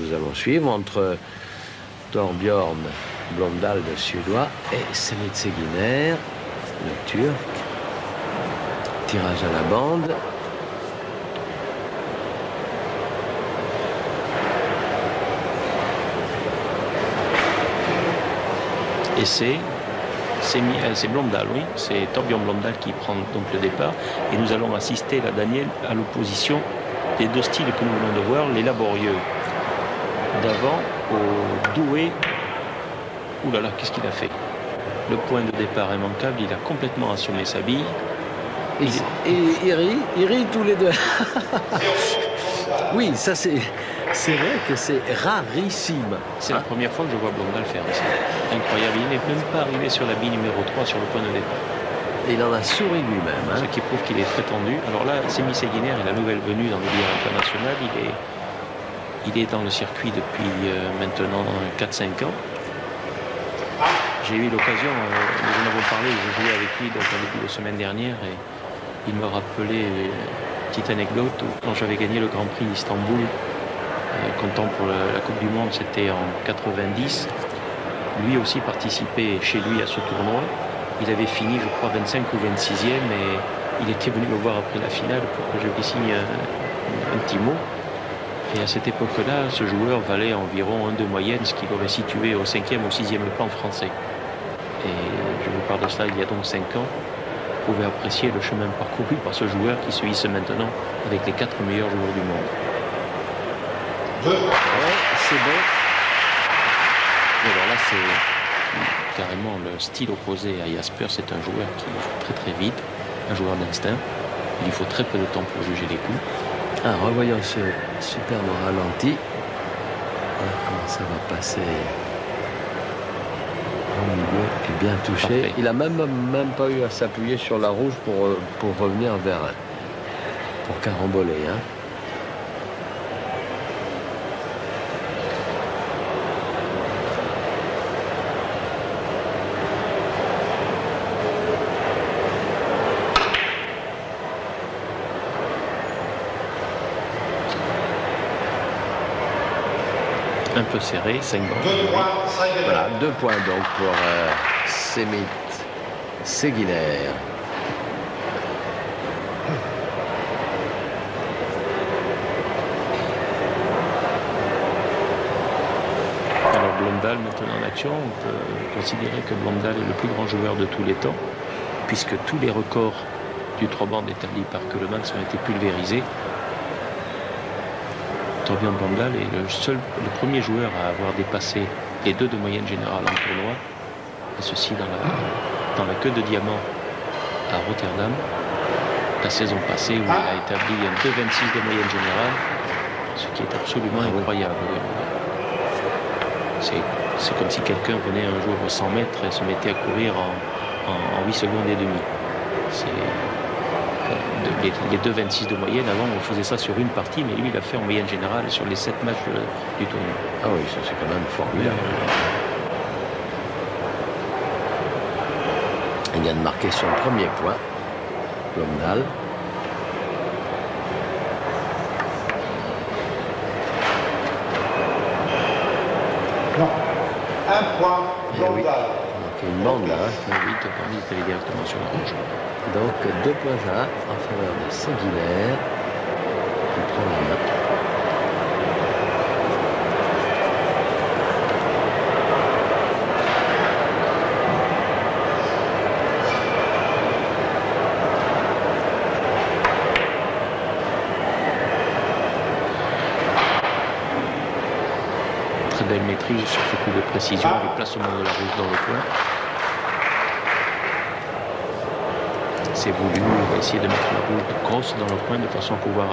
nous allons suivre entre Torbjörn Blomdahl, le Suédois, et Semit Seguiner, le Turc. Tirage à la bande. Et c'est Blomdahl, oui, c'est Torbjörn Blomdahl qui prend donc le départ. Et nous allons assister, là, Daniel, à l'opposition des deux styles que nous venons de voir, les laborieux d'avant au doué. Ouh là là, qu'est-ce qu'il a fait? Le point de départ immanquable, il a complètement assommé sa bille. Et ils rient tous les deux. Oui, ça c'est vrai que c'est rarissime. C'est la première fois que je vois Blomdahl faire ça. Incroyable, il n'est même pas arrivé sur la bille numéro 3 sur le point de départ. Et il en a souri lui-même. Ce qui prouve qu'il est très tendu. Alors là, Semit Seguiner est la nouvelle venue dans le billard international. Il est dans le circuit depuis maintenant 4-5 ans. J'ai eu l'occasion, nous en avons parlé, j'ai joué avec lui dans un début de semaine dernière et il me rappelait une petite anecdote où quand j'avais gagné le Grand Prix d'Istanbul, comptant pour la Coupe du Monde, c'était en 90. Lui aussi participait chez lui à ce tournoi. Il avait fini, je crois, 25 ou 26e et il était venu me voir après la finale pour que je lui signe un petit mot. Et à cette époque-là, ce joueur valait environ 1 de moyenne, ce qui l'aurait situé au 5e ou 6e plan français. Et je vous parle de cela il y a donc 5 ans. Vous pouvez apprécier le chemin parcouru par ce joueur qui se hisse maintenant avec les 4 meilleurs joueurs du monde. Ouais, c'est bon. Et alors là, c'est carrément le style opposé à Jasper. C'est un joueur qui joue très très vite, un joueur d'instinct. Il lui faut très peu de temps pour juger les coups. Ah, revoyons ce superbe ralenti. Voilà comment ça va passer au milieu et bien touché. Parfait. Il n'a même pas eu à s'appuyer sur la rouge pour revenir pour caramboler. Hein. Un peu serré, 5 bandes. Voilà, 2 points donc pour Semit Seguiner. Alors Blomdahl maintenant en action, on peut considérer que Blomdahl est le plus grand joueur de tous les temps, puisque tous les records du 3 bandes établis par Keulemans ont été pulvérisés. Torbjörn Blomdahl est le premier joueur à avoir dépassé les 2 de moyenne générale en tournoi, et ceci dans la queue de diamant à Rotterdam, la saison passée où il a établi un 2,26 de moyenne générale, ce qui est absolument incroyable. C'est comme si quelqu'un venait un jour aux 100 mètres et se mettait à courir en 8 secondes et demie. Les 2,26 de moyenne, avant on faisait ça sur une partie, mais lui il a fait en moyenne générale sur les 7 matchs du tournoi. Ah oui, ça c'est quand même formidable. Il vient de marquer son premier point, Blomdahl. Non. 1 point, Blomdahl. Donc une bande là. Hein. Oui, Torbjörn est allé directement sur la rouge. Donc 2 points à 1 en faveur de Seguiner qui prend la main. Très belle maîtrise sur ce coup de précision, du placement de la rouge dans le coin. C'est voulu, il va essayer de mettre la rouge grosse dans le coin de façon à pouvoir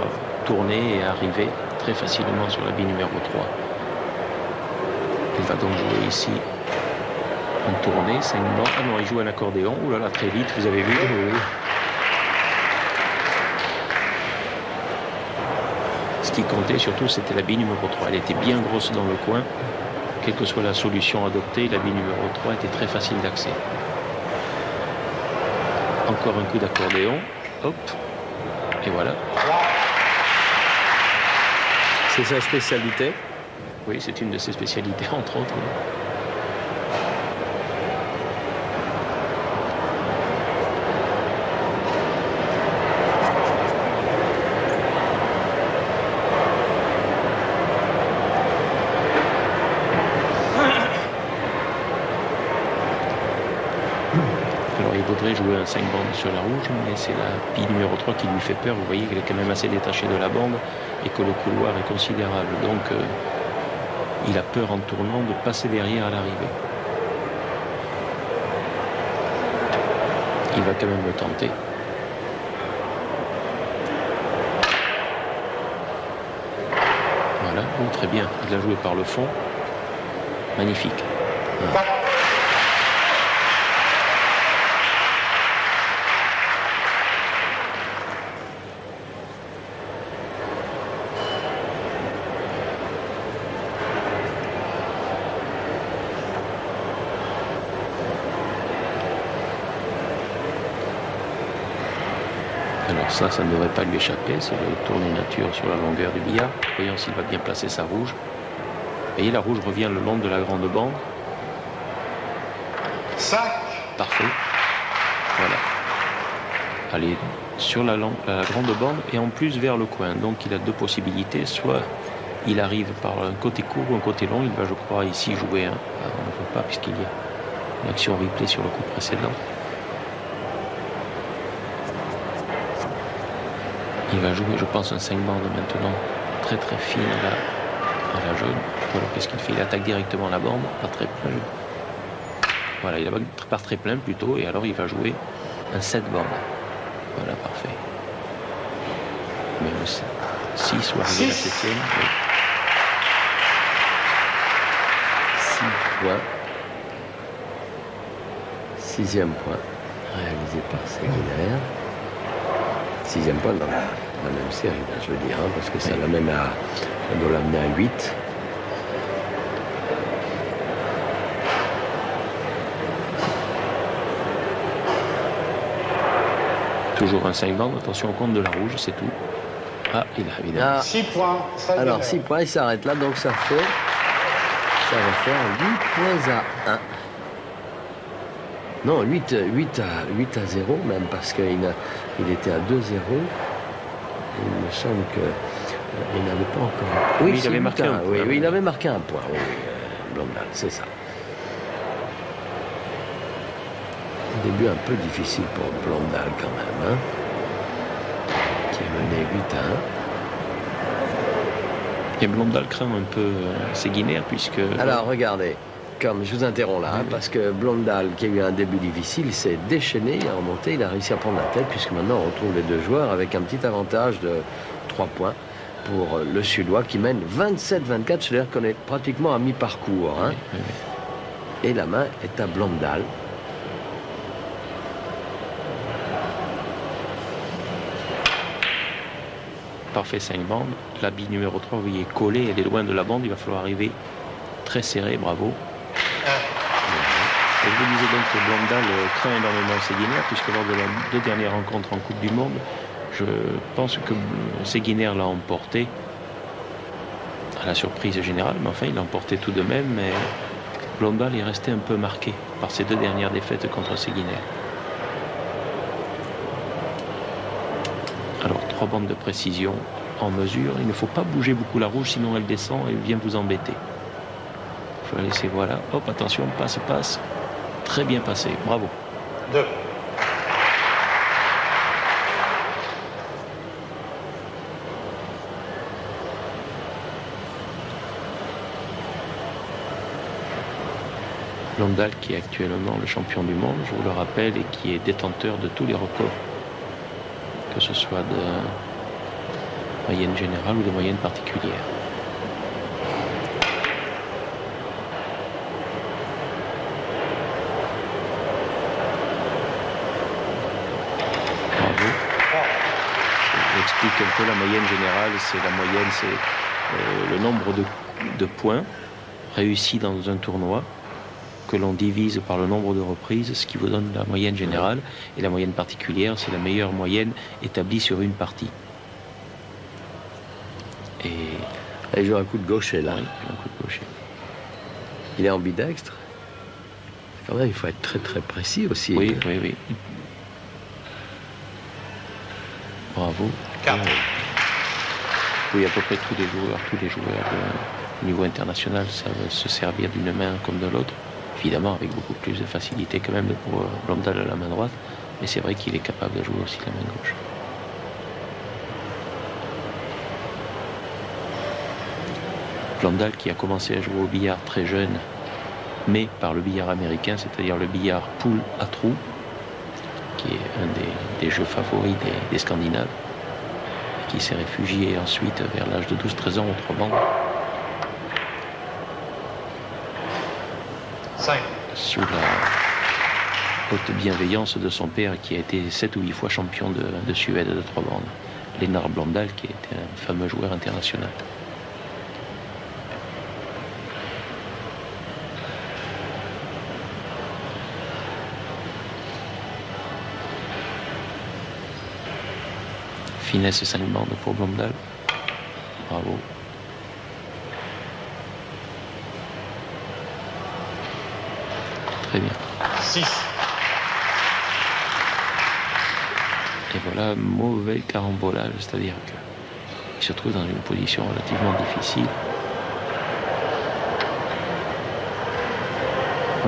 tourner et arriver très facilement sur la bille numéro 3. Il va donc jouer ici une tournée, 5 bandes. Ah non, il joue un accordéon. Ouh là là, très vite, vous avez vu. Ce qui comptait surtout, c'était la bille numéro 3. Elle était bien grosse dans le coin. Quelle que soit la solution adoptée, la bille numéro 3 était très facile d'accès. Encore un coup d'accordéon. Hop. Et voilà. C'est sa spécialité. Oui, c'est une de ses spécialités, entre autres. Alors il voudrait jouer un 5 bandes sur la rouge, mais c'est la pie numéro 3 qui lui fait peur. Vous voyez qu'elle est quand même assez détachée de la bande et que le couloir est considérable. Donc il a peur en tournant de passer derrière à l'arrivée. Il va quand même le tenter. Voilà, oh, très bien. Il a joué par le fond. Magnifique. Ah. Alors ça ne devrait pas lui échapper, c'est le tourner nature sur la longueur du billard. Voyons s'il va bien placer sa rouge. Vous voyez, la rouge revient le long de la grande bande. 5. Parfait. Voilà. Allez, sur la grande bande et en plus vers le coin. Donc il a deux possibilités. Soit il arrive par un côté court ou un côté long. Il va, je crois, ici jouer un. Ah, on ne voit pas puisqu'il y a une action replay sur le coup précédent. Il va jouer, je pense, un 5 bandes maintenant, très très fine à la jaune. Voilà, qu'est-ce qu'il fait? Il attaque directement la bande, pas très plein. Voilà, il part très plein plutôt, et alors il va jouer un 7 bandes. Voilà, parfait. Même 6 ou arriver à la 7e. Oui. 6 points. 6e point réalisé par Seguiner. 6e point dans la même série, là, je veux dire, hein, parce que ça l'amène à. On doit l'amener à 8. Toujours un 5 bandes, attention au compte de la rouge, c'est tout. Ah, il a évidemment. 6 points. Alors 6 points, il s'arrête là, donc ça va faire 8 points à 1. Non, 8 à 0 même, parce qu'il était à 2-0. Il me semble qu'il n'avait pas encore... Oui, il avait marqué un point. Oui, il avait marqué un point, oui, Blondal, c'est ça. Un début un peu difficile pour Blondal quand même, hein, qui est mené 8 à 1. Et Blondal craint un peu Seguiner, puisque... Alors, regardez. Comme je vous interromps là, hein, parce que Blondal, qui a eu un début difficile, s'est déchaîné, il a remonté, il a réussi à prendre la tête, puisque maintenant on retrouve les deux joueurs avec un petit avantage de 3 points pour le Suédois qui mène 27-24, c'est-à-dire qu'on est pratiquement à mi-parcours. Hein. Oui. Et la main est à Blondal. Parfait 5 bandes. La bille numéro 3, vous voyez, collée, elle est loin de la bande, il va falloir arriver très serré, bravo. Et je vous disais donc que Blondal craint énormément Seguiner, puisque lors de les 2 dernières rencontres en Coupe du Monde, je pense que Seguiner l'a emporté à la surprise générale, mais enfin il l'a emporté tout de même, mais Blondal est resté un peu marqué par ces 2 dernières défaites contre Seguiner. Alors 3 bandes de précision en mesure, il ne faut pas bouger beaucoup la rouge, sinon elle descend et vient vous embêter. Il faut la laisser, voilà, hop, attention, passe. Très bien passé, bravo. 2. Blondal qui est actuellement le champion du monde, je vous le rappelle, et qui est détenteur de tous les records, que ce soit de moyenne générale ou de moyenne particulière. J'explique un peu la moyenne générale, c'est le nombre de points réussis dans un tournoi que l'on divise par le nombre de reprises, ce qui vous donne la moyenne générale. Et la moyenne particulière, c'est la meilleure moyenne établie sur une partie. Et il joue un coup de gaucher là. Oui, un coup de Il est ambidextre. Quand même, il faut être très très précis aussi. Oui, oui, oui. Bravo. 4. Oui, à peu près tous les joueurs au niveau international savent se servir d'une main comme de l'autre. Évidemment, avec beaucoup plus de facilité quand même pour Blondal à la main droite. Mais c'est vrai qu'il est capable de jouer aussi la main gauche. Blondal qui a commencé à jouer au billard très jeune, mais par le billard américain, c'est-à-dire le billard poule à trous, qui est un des jeux favoris des Scandinaves, et qui s'est réfugié ensuite vers l'âge de 12-13 ans aux 3 bandes. 5. Sous la haute bienveillance de son père qui a été 7 ou 8 fois champion de Suède de 3 bandes, Lennart Blondal, qui était un fameux joueur international. Finesse 5 bandes pour Blondal. Bravo. Très bien. 6. Et voilà, mauvais carambolage, c'est-à-dire qu'il se trouve dans une position relativement difficile.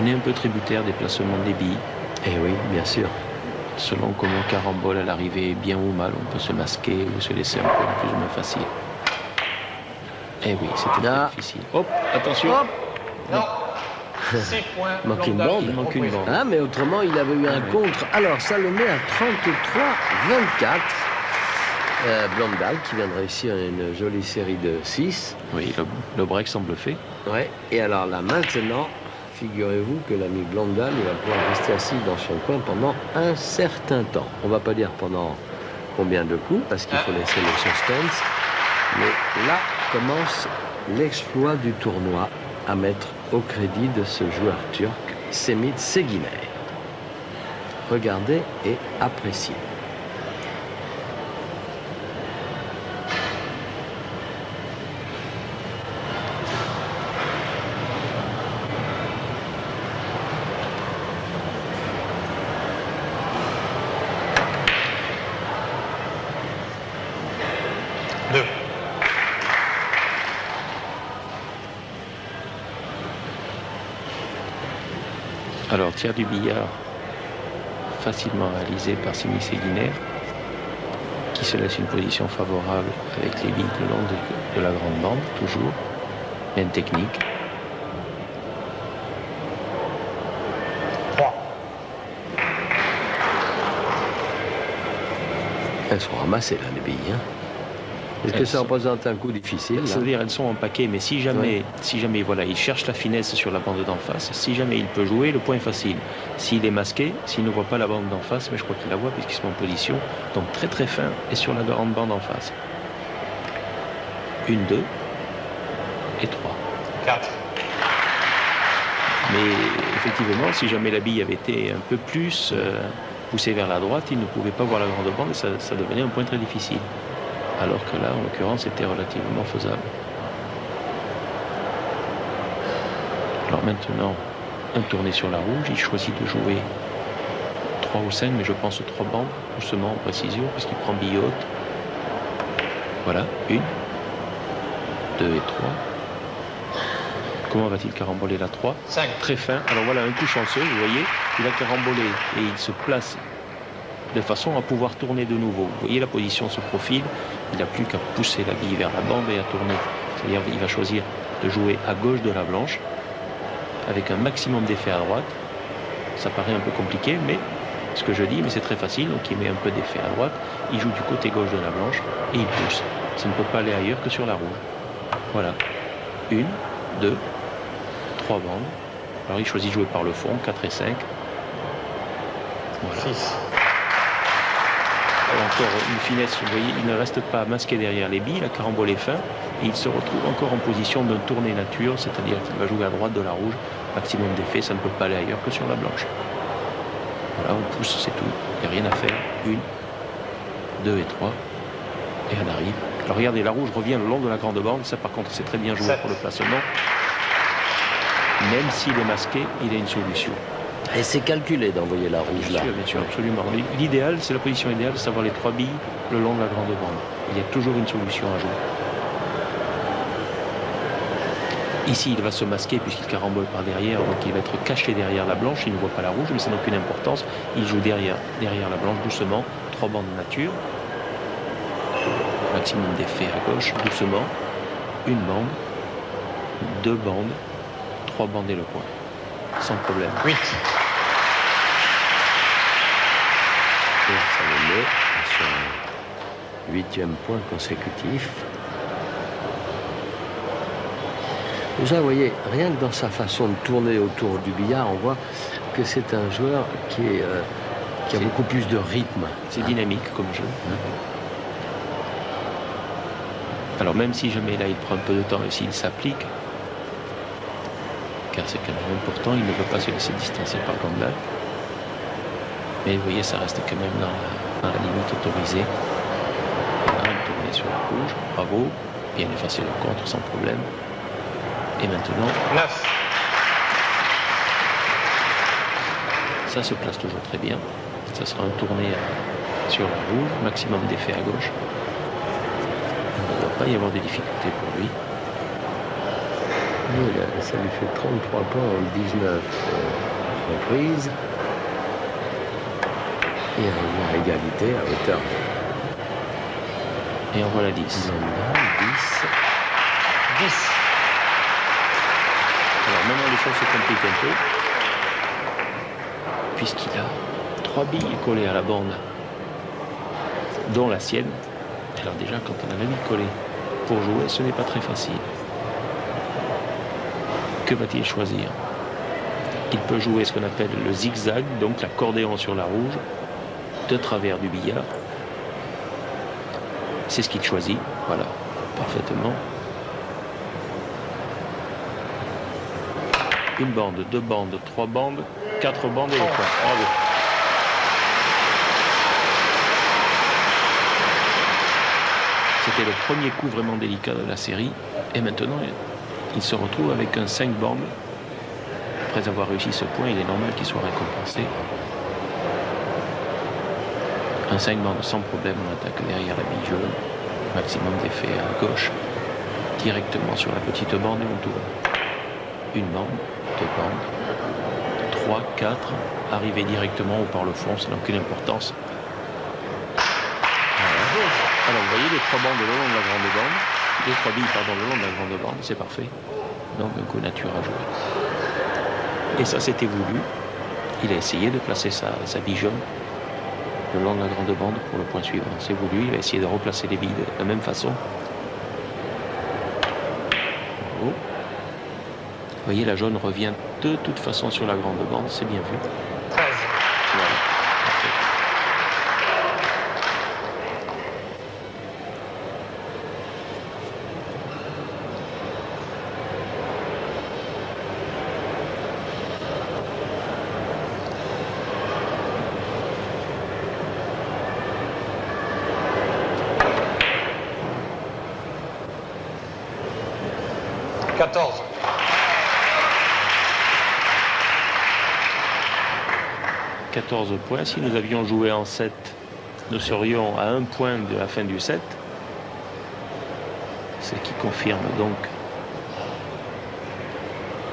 On est un peu tributaire des placements des billes. Eh oui, bien sûr. Selon comment carambole à l'arrivée, bien ou mal, on peut se masquer ou se laisser un peu plus ou moins facile. Eh oui, c'était très difficile. Hop, attention. Hop. Non. 6 points. Manque une Blondal bande. qui Il manque une reprise. bande. Ah, mais autrement, il avait eu un contre. Alors, ça le met à 33-24. Blondal qui vient de réussir une jolie série de 6. Oui, le break semble fait. Ouais. Et alors là, maintenant, figurez-vous que l'ami Blondal, il va pouvoir rester assis dans son coin pendant un certain temps. On va pas dire pendant combien de coups, parce qu'il faut laisser le suspense. Mais là commence l'exploit du tournoi à mettre au crédit de ce joueur turc, Semih Seginer. Regardez et appréciez. Alors, tir du billard facilement réalisé par Semih Seginer, qui se laisse une position favorable avec les billes le long de la grande bande, toujours. Même technique. 3. Elles sont ramassées là, les billes. Hein. Est-ce que Elles ça sont- représente un coup difficile là C'est-à-dire elles sont en paquet, mais si jamais voilà, il cherche la finesse sur la bande d'en face, si jamais il peut jouer, le point est facile. S'il est masqué, s'il ne voit pas la bande d'en face, mais je crois qu'il la voit puisqu'ils sont en position, donc très très fin et sur la grande bande en face. 1, 2 et 3. 4. Mais effectivement, si jamais la bille avait été un peu plus poussée vers la droite, il ne pouvait pas voir la grande bande et ça devenait un point très difficile. Alors que là, en l'occurrence, c'était relativement faisable. Alors maintenant, un tourné sur la rouge, il choisit de jouer 3 ou 5, mais je pense 3 bandes, doucement en précision, puisqu'il prend bille haute. Voilà, 1, 2 et 3. Comment va-t-il caramboler la 3 5. Très fin. Alors voilà, un coup chanceux, vous voyez, il a carambolé et il se place de façon à pouvoir tourner de nouveau. Vous voyez, la position se profile, il n'a plus qu'à pousser la bille vers la bande et à tourner. C'est-à-dire qu'il va choisir de jouer à gauche de la blanche, avec un maximum d'effet à droite. Ça paraît un peu compliqué, mais ce que je dis, mais c'est très facile. Donc il met un peu d'effet à droite, il joue du côté gauche de la blanche et il pousse. Ça ne peut pas aller ailleurs que sur la rouge. Voilà. 1, 2, 3 bandes. Alors il choisit de jouer par le fond, 4 et 5. Voilà. 6. Encore une finesse, vous voyez, il ne reste pas masqué derrière les billes, la carambole est fin, et il se retrouve encore en position d'un tourné nature, c'est-à-dire qu'il va jouer à droite de la rouge, maximum d'effet, ça ne peut pas aller ailleurs que sur la blanche. Voilà, on pousse, c'est tout, il n'y a rien à faire. 1, 2 et 3, et on arrive. Alors regardez, la rouge revient le long de la grande bande, ça par contre c'est très bien joué Sept. pour le placement. Même s'il est masqué, il a une solution. Et c'est calculé d'envoyer la rouge là. Bien sûr, absolument. L'idéal, c'est la position idéale, c'est d'avoir les 3 billes le long de la grande bande. Il y a toujours une solution à jouer. Ici, il va se masquer puisqu'il carambole par derrière, donc il va être caché derrière la blanche. Il ne voit pas la rouge, mais ça n'a aucune importance. Il joue derrière la blanche doucement. 3 bandes nature. Maximum d'effet à gauche, doucement. Une bande, 2 bandes, 3 bandes et le point. Sans problème. 8. Et ça le met sur un 8e point consécutif. Déjà, vous voyez, rien que dans sa façon de tourner autour du billard, on voit que c'est un joueur qui a beaucoup plus de rythme. C'est dynamique comme jeu. Alors même si jamais là il prend un peu de temps et s'il s'applique, car c'est quand même important, il ne peut pas se laisser distancer par Blondal. Mais vous voyez, ça reste quand même dans la limite autorisée. Voilà, une tournée sur la rouge, bravo, bien effacer le contre sans problème. Et maintenant, 9. ça se place toujours très bien. Ça sera un tourné sur la rouge, maximum d'effet à gauche. Il ne doit pas y avoir de difficultés pour lui. Oui, là, ça lui fait 33 points en 19 reprises. Et on revient à égalité à hauteur. Et on voit la 10. 10. 10. Alors maintenant les choses se compliquent un peu, puisqu'il a 3 billes collées à la bande, dont la sienne. Alors déjà, quand on a la bille collée pour jouer, ce n'est pas très facile. Que va-t-il choisir? Il peut jouer ce qu'on appelle le zigzag, donc l'accordéon sur la rouge, de travers du billard. C'est ce qu'il choisit, voilà, parfaitement. Une bande, 2 bandes, 3 bandes, 4 bandes et le point. Bravo. C'était le premier coup vraiment délicat de la série. Et maintenant, il se retrouve avec un 5 bandes. Après avoir réussi ce point, il est normal qu'il soit récompensé. Un 5 bandes sans problème, on attaque derrière la bille jaune. Maximum d'effet à gauche. Directement sur la petite bande et on tourne. Une bande, 2 bandes, 3, 4, arriver directement ou par le fond, ça n'a aucune importance. Voilà. Alors vous voyez les 3 bandes le long de la grande bande, les 3 billes pardon, le long de la grande bande, c'est parfait. Donc un coup nature à jouer. Et ça c'était voulu. Il a essayé de placer sa bille jaune le long de la grande bande pour le point suivant. C'est voulu, il va essayer de replacer les billes de la même façon. Bravo. Vous voyez, la jaune revient de toute façon sur la grande bande, c'est bien vu. 13. Voilà, parfait. « 14. 14 points. Si nous avions joué en 7, nous serions à 1 point de la fin du 7. Ce qui confirme donc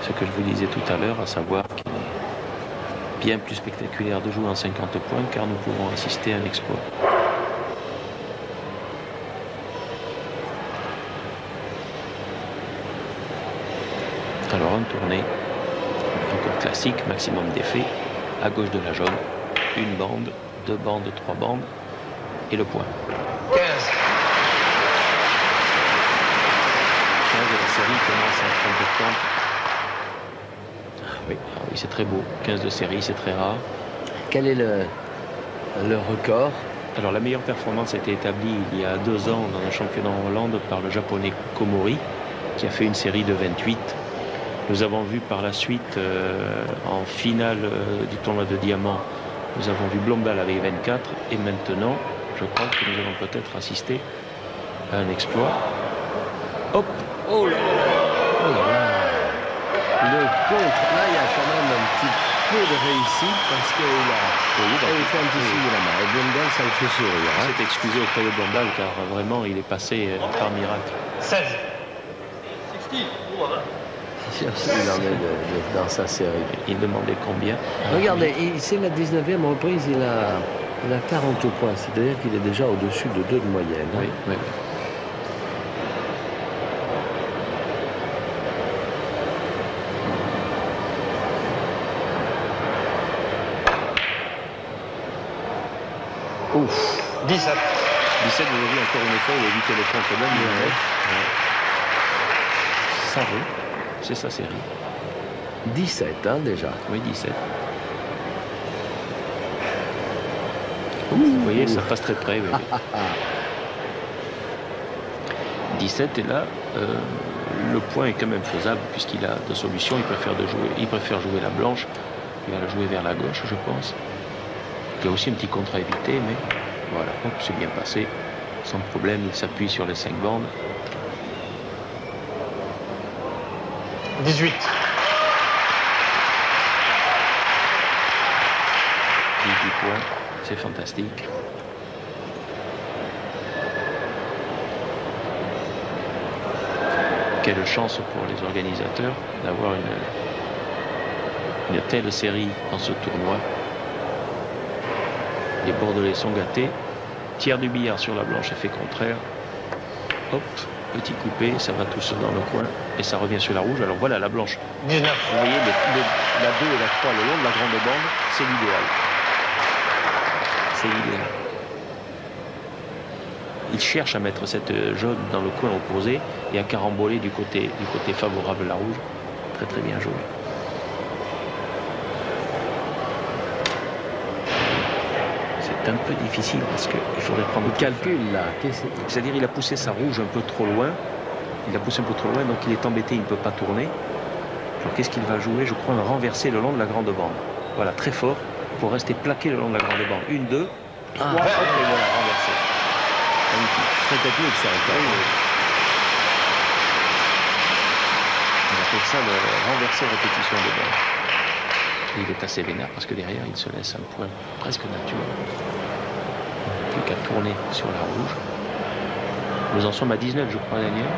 ce que je vous disais tout à l'heure, à savoir qu'il est bien plus spectaculaire de jouer en 50 points car nous pouvons assister à un exploit. Alors un tourné, encore classique, maximum d'effet, à gauche de la jaune, une bande, 2 bandes, 3 bandes, et le point. 15. 15 de la série commence à prendre de temps. Oui. Ah oui, c'est très beau. 15 de série, c'est très rare. Quel est le record? Alors la meilleure performance a été établie il y a 2 ans dans un championnat en Hollande par le japonais Komori, qui a fait une série de 28. Nous avons vu par la suite, en finale du tournoi de diamant, nous avons vu Blondal avec 24. Et maintenant, je crois que nous allons peut-être assister à un exploit. Hop! Oh là là! Oh là là! Le contre, là, il y a quand même un petit peu de réussite parce qu'il il fait un petit signe de la main. Et Blondal, ça le fait sourire. Il s'est excusé auprès de Blondal car vraiment il est passé par miracle. 16. C'est sûr qu'il en est dans sa série. Il demandait combien. Regardez, c'est la 19e reprise, il a 40 points. C'est-à-dire qu'il est déjà au-dessus de 2 de moyenne. Oui, oui. Ouf. 17. 17, vous avez encore une fois, il a évité le contre même. Ça vaut. C'est sa série. 17, hein, déjà. Oui, 17. Vous voyez, ça passe très près. Oui. 17, et là, le point est quand même faisable puisqu'il a deux solutions. Il préfère jouer la blanche. Il va la jouer vers la gauche, je pense. Il y a aussi un petit contre à éviter, mais voilà, hop, c'est bien passé. Sans problème, il s'appuie sur les 5 bandes. 18. 18 points, c'est fantastique. Quelle chance pour les organisateurs d'avoir une telle série dans ce tournoi. Les Bordelais sont gâtés. Tiers du billard sur la blanche, effet contraire. Hop, petit coupé, ça va tout seul dans le coin. Et ça revient sur la rouge. Alors voilà la blanche. 19. Vous voyez, la 2 et la 3 le long de la grande bande, c'est l'idéal. C'est l'idéal. Il cherche à mettre cette jaune dans le coin opposé et à caramboler du côté favorable à la rouge. Très très bien joué. C'est un peu difficile parce qu'il faudrait prendre Le calcul, là. C'est-à-dire il a poussé sa rouge un peu trop loin. Il a poussé un peu trop loin, donc il est embêté, il ne peut pas tourner. Alors qu'est-ce qu'il va jouer? Je crois un renversé le long de la grande bande. Voilà, très fort, pour rester plaqué le long de la grande bande. 1, 2, 3, hop, et voilà, renversé. Magnifique. Très technique, ça, encore. Oui, oui. On appelle ça le renversé répétition de bande. Et il est assez vénère parce que derrière, il se laisse un point presque naturel. Plus qu'à tourner sur la rouge. Nous en sommes à 19, je crois, Daniel.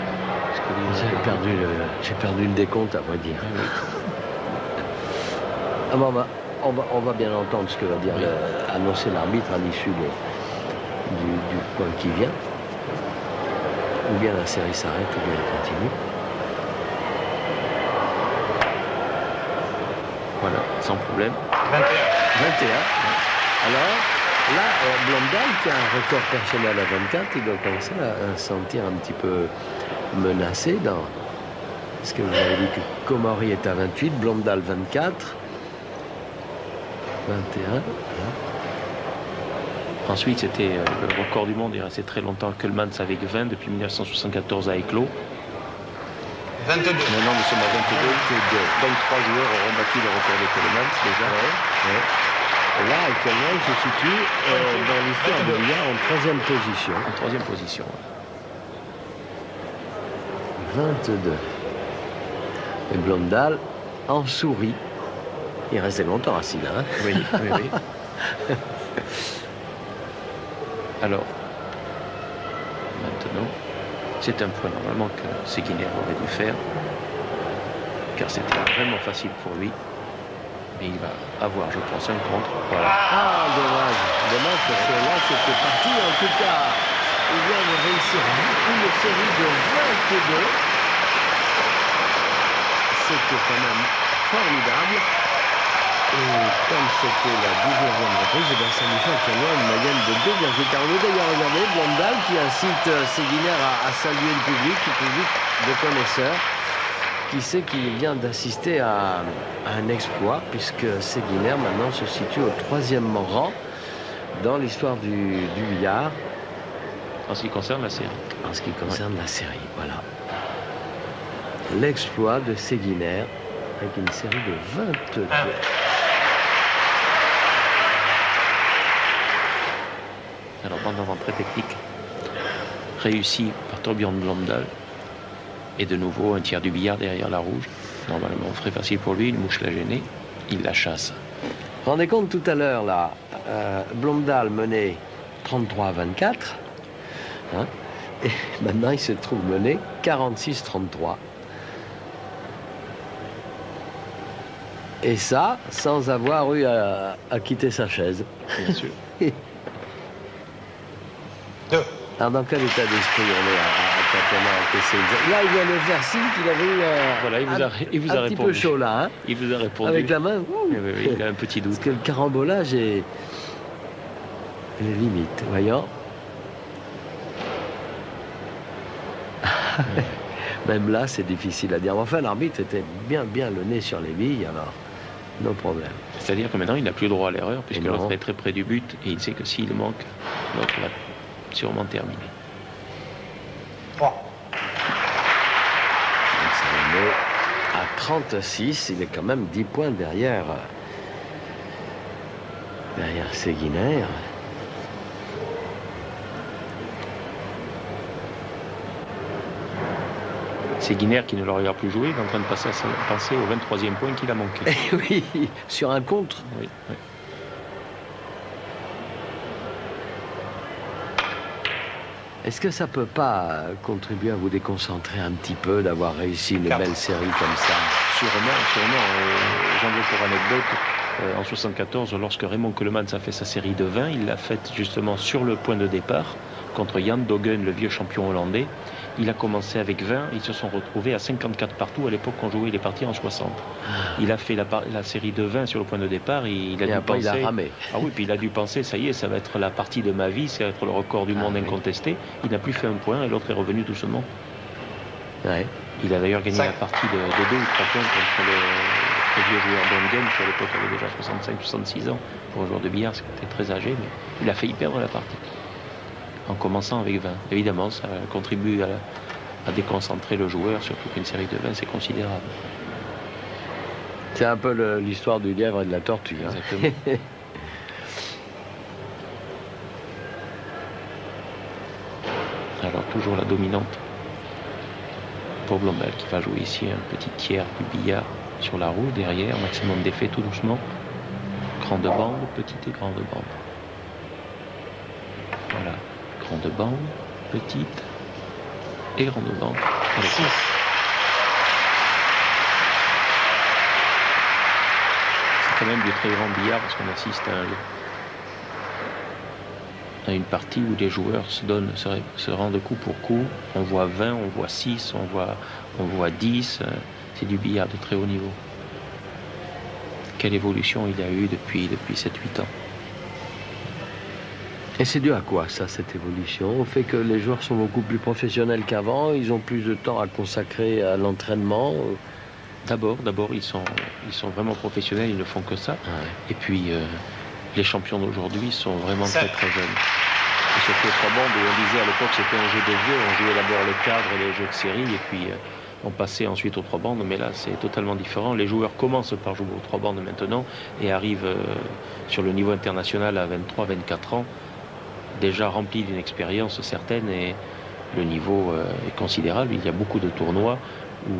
J'ai perdu le décompte, à vrai dire. Ah, oui. Ah, bon, on va bien entendre ce que va dire annoncer l'arbitre à l'issue du point qui vient. Ou bien la série s'arrête, ou bien elle continue. Voilà, sans problème. 21. 21. Alors, là, Blondal, qui a un record personnel à 24, il doit commencer à se sentir un petit peu menacé parce que vous avez dit que Comori est à 28, Blondal 24, 21. Ensuite, c'était le record du monde. Il restait très longtemps. Kullmans avec 20 depuis 1974 à éclos. 22. Maintenant, nous sommes à 22. Donc, 3 joueurs auront battu le record de Kullmans déjà. Ouais. Et là, actuellement, il se situe dans l'histoire de billard en 3e position. En 3e position. 22. Et Blondal en sourit. Il restait longtemps assis là. Hein. Oui, oui, oui. Alors, maintenant, c'est un point normalement que Seguiner aurait dû faire, car c'était vraiment facile pour lui. Mais il va avoir, je pense, un contre. Voilà. Ah, dommage. Dommage parce que là, c'était parti. En tout cas, il vient de réussir une série de 22. C'était quand même formidable. Et comme c'était la 19e reprise, ça nous fait actuellement une moyenne de 2,42. D'ailleurs, regardez, Blondal qui incite Seguiner à saluer le public de connaisseurs, qui sait qu'il vient d'assister à un exploit, puisque Seguiner maintenant se situe au 3e rang dans l'histoire du billard. En ce qui concerne la série. En ce qui concerne la série, voilà. L'exploit de Seguiner avec une série de 22. Alors, bande d'avant très technique, réussi par Torbjörn Blondal. Et de nouveau, un tiers du billard derrière la rouge. Normalement, frais facile pour lui, une mouche l'a gêné, il la chasse. Vous vous rendez compte tout à l'heure, là, Blondal menait 33-24. Hein, et maintenant, il se trouve mené 46-33. Et ça, sans avoir eu à quitter sa chaise. Bien sûr. Alors, dans quel état d'esprit on est quand on a encaissé une... Là, il vient de faire signe qu'il avait eu voilà, il vous a un petit répondu. peu chaud, là. Hein, il vous a répondu. avec la main. Oui, il a un petit doute. Parce que le carambolage est limite, voyons. Même là, c'est difficile à dire. Enfin, l'arbitre était bien le nez sur les billes, alors, no problème. C'est-à-dire que maintenant, il n'a plus le droit à l'erreur, puisque l'autre est très près du but, et il sait que s'il manque, l'autre va sûrement terminer. 3. Donc, ça le met à 36. Il est quand même 10 points derrière Séguiner. Séguiner, qui ne le regarde plus jouer, est en train de penser au 23e point qu'il a manqué. Oui, sur un contre. Oui, oui. Est-ce que ça peut pas contribuer à vous déconcentrer un petit peu d'avoir réussi une belle série comme ça? Sûrement. J'en veux pour anecdote, en 74, lorsque Raymond Keulemans a fait sa série de 20, il l'a faite justement sur le point de départ contre Jan Dogen, le vieux champion hollandais. Il a commencé avec 20, ils se sont retrouvés à 54 partout. À l'époque, on jouait les parties en 60. Il a fait la série de 20 sur le point de départ. Il a ramé. Ah oui, puis il a dû penser, ça y est, ça va être la partie de ma vie, ça va être le record du monde incontesté. Il n'a plus fait un point et l'autre est revenu doucement. Ouais. Il a d'ailleurs gagné la partie de 2 ou 3 points contre le vieux joueur Dongen, qui à l'époque avait déjà 65-66 ans. Pour un joueur de billard, c'était très âgé, mais il a failli perdre la partie. En commençant avec 20. Évidemment, ça contribue à déconcentrer le joueur, surtout qu'une série de 20, c'est considérable. C'est un peu l'histoire du lièvre et de la tortue. Hein. Exactement. Alors, toujours la dominante pour Blondal, qui va jouer ici un petit tiers du billard sur la roue, derrière, maximum d'effet tout doucement. Grande bande, petite et grande bande. Voilà. Grande bande, petite et grande bande. Allez. C'est quand même du très grand billard parce qu'on assiste à une partie où les joueurs se rendent coup pour coup. On voit 20, on voit 6, on voit 10. C'est du billard de très haut niveau. Quelle évolution il a eu depuis 7-8 ans. Et c'est dû à quoi, ça, cette évolution? Au fait que les joueurs sont beaucoup plus professionnels qu'avant, ils ont plus de temps à consacrer à l'entraînement? D'abord, ils sont vraiment professionnels, ils ne font que ça. Ouais. Et puis, les champions d'aujourd'hui sont vraiment très très jeunes. Et surtout au 3 bandes, où on disait à l'époque c'était un jeu de vieux, on jouait d'abord le cadre et les jeux de série, et puis on passait ensuite aux 3 bandes, mais là c'est totalement différent. Les joueurs commencent par jouer aux 3 bandes maintenant, et arrivent sur le niveau international à 23-24 ans, déjà rempli d'une expérience certaine, et le niveau est considérable. Il y a beaucoup de tournois où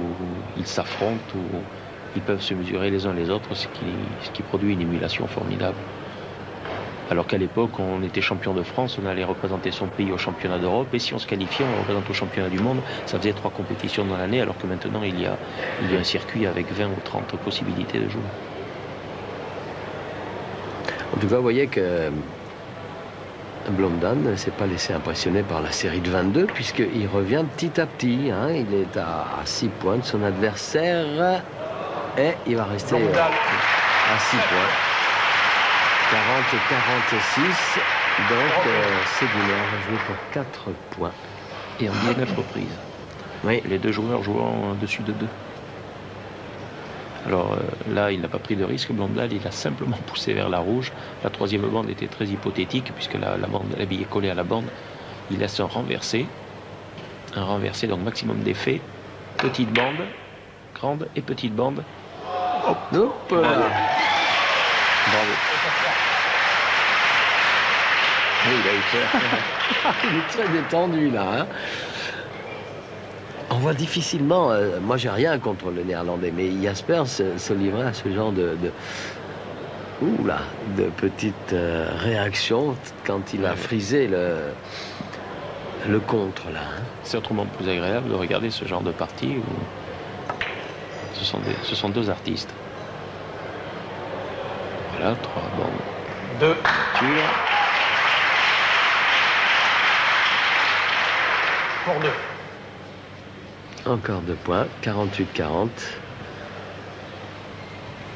ils s'affrontent, où ils peuvent se mesurer les uns les autres, ce qui produit une émulation formidable. Alors qu'à l'époque, on était champion de France, on allait représenter son pays au championnat d'Europe, et si on se qualifiait, on le représente au championnat du monde. Ça faisait 3 compétitions dans l'année, alors que maintenant, il y a un circuit avec 20 ou 30 possibilités de jouer. En tout cas, vous voyez que Blondal ne s'est pas laissé impressionner par la série de 22, puisqu'il revient petit à petit. Hein. Il est à 6 points de son adversaire, et il va rester à 6 points. 40-46, donc Séguiner va jouer pour 4 points. Et en 19 reprises. Oui. Les deux joueurs jouant dessus de 2. Alors là, il n'a pas pris de risque, Blondal, il a simplement poussé vers la rouge. La 3e bande était très hypothétique, puisque la bille est collée à la bande. Il laisse un renversé, donc maximum d'effet. Petite bande, grande et petite bande. Hop, hop là. Bravo. Oui, il a eu peur. Il est très détendu là. Hein. On voit difficilement, moi j'ai rien contre le néerlandais, mais Jasper se livrait à ce genre de petites réactions quand il a frisé le contre là. Hein. C'est autrement plus agréable de regarder ce genre de partie où ce sont deux artistes. Voilà, 3 bandes. 2. Pour 2. Encore 2 points, 48-40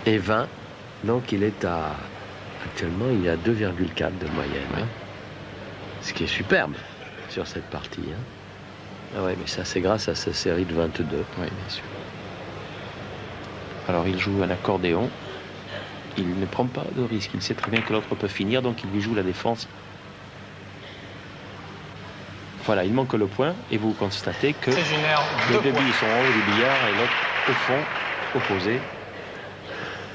et 20. Donc il est actuellement il est à 2,4 de moyenne. Ouais. Ce qui est superbe sur cette partie. Hein. Ah ouais, mais ça c'est grâce à cette série de 22. Oui, bien sûr. Alors il joue un accordéon. Il ne prend pas de risque. Il sait très bien que l'autre peut finir, donc il lui joue la défense. Voilà, il manque le point et vous constatez que les deux billes sont en haut du billard et l'autre au fond, opposé.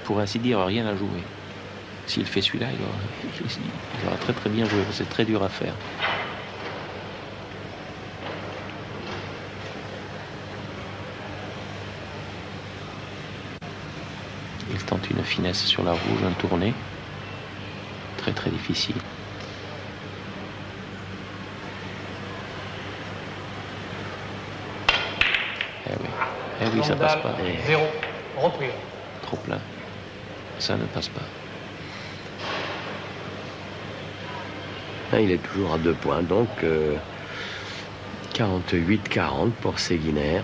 Pour ainsi dire, rien à jouer. S'il fait celui-là, il aura très très bien joué. C'est très dur à faire. Il tente une finesse sur la rouge, un tourné. Très très difficile. Eh oui, ça passe pas. 0. Repris. Trop plein. Ça ne passe pas. Là, il est toujours à 2 points, donc 48-40 pour Séguiner.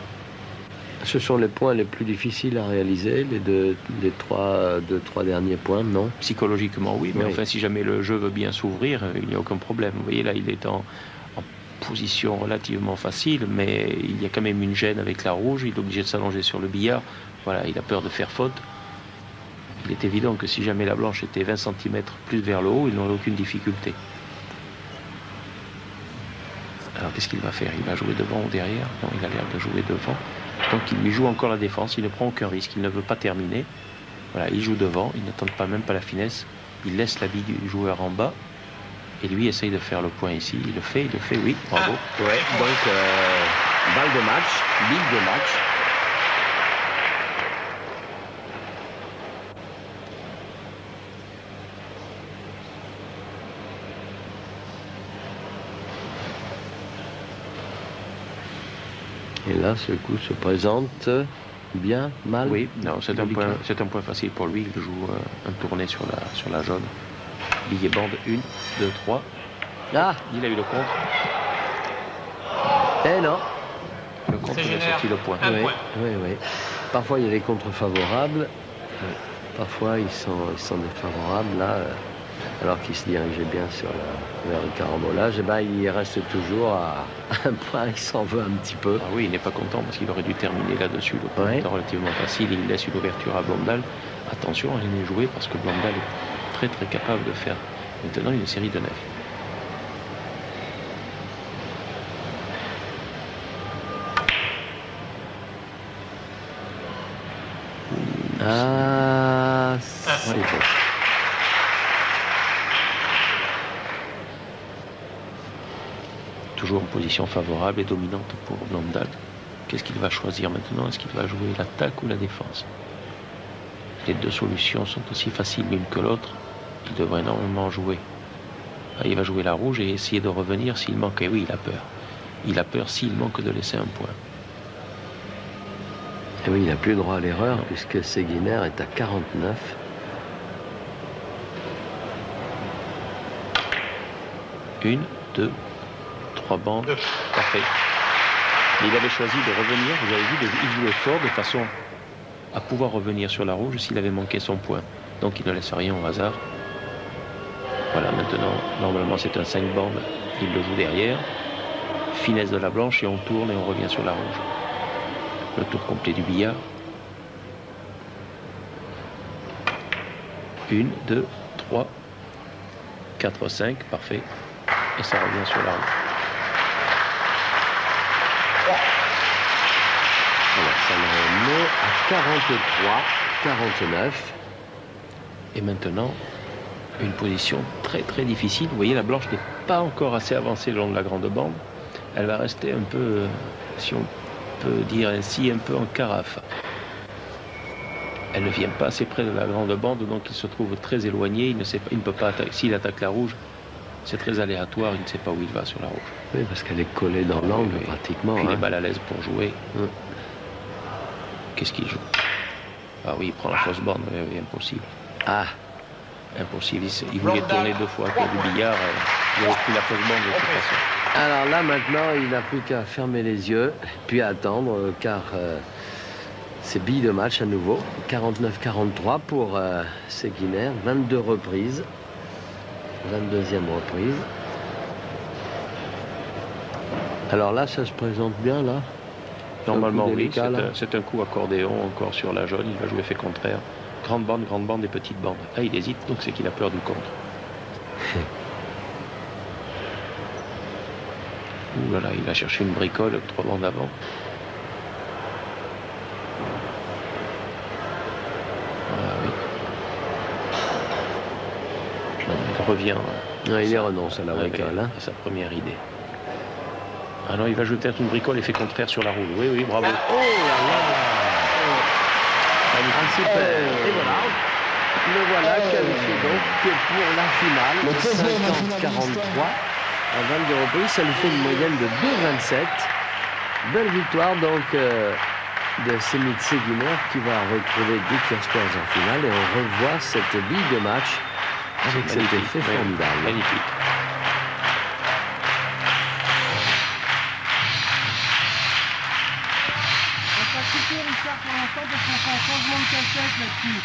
Ce sont les points les plus difficiles à réaliser, les trois derniers points, non? Psychologiquement, oui, mais oui. Enfin, si jamais le jeu veut bien s'ouvrir, il n'y a aucun problème. Vous voyez, là, il est en position relativement facile, mais il y a quand même une gêne avec la rouge. Il est obligé de s'allonger sur le billard. Voilà, il a peur de faire faute. Il est évident que si jamais la blanche était 20 cm plus vers le haut, il n'aurait aucune difficulté. Alors, qu'est-ce qu'il va faire? Il va jouer devant ou derrière? Non, il a l'air de jouer devant. Donc, il lui joue encore la défense. Il ne prend aucun risque. Il ne veut pas terminer. Voilà, il joue devant. Il n'attend même pas la finesse. Il laisse la bille du joueur en bas. Et lui essaye de faire le point ici. Il le fait, oui. Bravo. Ouais, donc, balle de match, bille de match. Et là, ce coup se présente bien, mal. Oui, non, c'est un point facile pour lui. Il joue un tourné sur la jaune. Billet bande 1, 2, 3. Ah, il a eu le contre. Eh non. Le contre, il a sorti le point. Oui. Parfois, il y a des contres favorables. Parfois, ils sont défavorables. Là, alors qu'il se dirigeait bien vers le carambolage, et ben, il reste toujours à un point. Il s'en veut un petit peu. Ah oui, il n'est pas content parce qu'il aurait dû terminer là-dessus. Le point est relativement facile. Il laisse une ouverture à Blondal. Attention à rien jouer parce que Blondal est très très capable de faire maintenant une série de 9. Ah, c'est bon. Toujours en position favorable et dominante pour Blondal. Qu'est-ce qu'il va choisir maintenant? Est-ce qu'il va jouer l'attaque ou la défense? Les deux solutions sont aussi faciles l'une que l'autre. Il devrait énormément jouer. Il va jouer la rouge et essayer de revenir s'il manque. Et oui, il a peur. Il a peur s'il manque de laisser un point. Et oui, il n'a plus droit à l'erreur puisque Séguiner est à 49. Une, deux, 3 bandes. Parfait. Et il avait choisi de revenir, vous avez vu, il jouait fort de façon à pouvoir revenir sur la rouge s'il avait manqué son point. Donc il ne laisse rien au hasard. Voilà, maintenant, normalement c'est un 5 bandes. Il le joue derrière. Finesse de la blanche et on tourne et on revient sur la rouge. Le tour complet du billard. 1, 2, 3, 4, 5, parfait. Et ça revient sur la rouge. Alors, ça le met à 43, 49. Et maintenant, une position très très difficile. Vous voyez, la blanche n'est pas encore assez avancée le long de la grande bande. Elle va rester un peu, si on peut dire ainsi, un peu en carafe. Elle ne vient pas assez près de la grande bande, donc il se trouve très éloigné. Il ne peut pas attaquer. S'il attaque la rouge, c'est très aléatoire. Il ne sait pas où il va sur la rouge. Oui, parce qu'elle est collée dans l'angle pratiquement. Il est mal à l'aise pour jouer. Qu'est-ce qu'il joue? Ah oui, il prend la fausse bande. Oui, impossible. Ah, impossible. Il voulait tourner 2 fois qu'il y a du billard. Il aurait pris la fausse bande de toute façon. alors là maintenant, il n'a plus qu'à fermer les yeux, puis à attendre, car c'est bille de match à nouveau. 49-43 pour Seguiner, 22 reprises. 22e reprise. Alors là, ça se présente bien, là. Normalement, oui. Délicat, C'est un coup accordéon encore sur la jaune. Il va jouer fait contraire. Grande bande et petite bande. Ah, il hésite, donc c'est qu'il a peur du contre. Ouh là là, il a cherché une bricole 3 bandes avant. Ah oui. Il revient. Ouais, il y renonce à la bricole. À sa première idée. Ah non, il va jouer peut-être une bricole et fait contraire sur la roue. Oui, oui, bravo. Oh là là! Ah, super! Et voilà. Le voilà qualifié donc pour la finale. 50-43 en 22 reprises. Ça lui fait une moyenne de 2,27. Belle victoire donc de Semit Seguiner qui va retrouver Dick Jaspers en finale. Et on revoit cette bille de match avec cet effet formidable. Magnifique. On va couper Richard pour l'instant parce qu'on fait un changement de cassette là-dessus.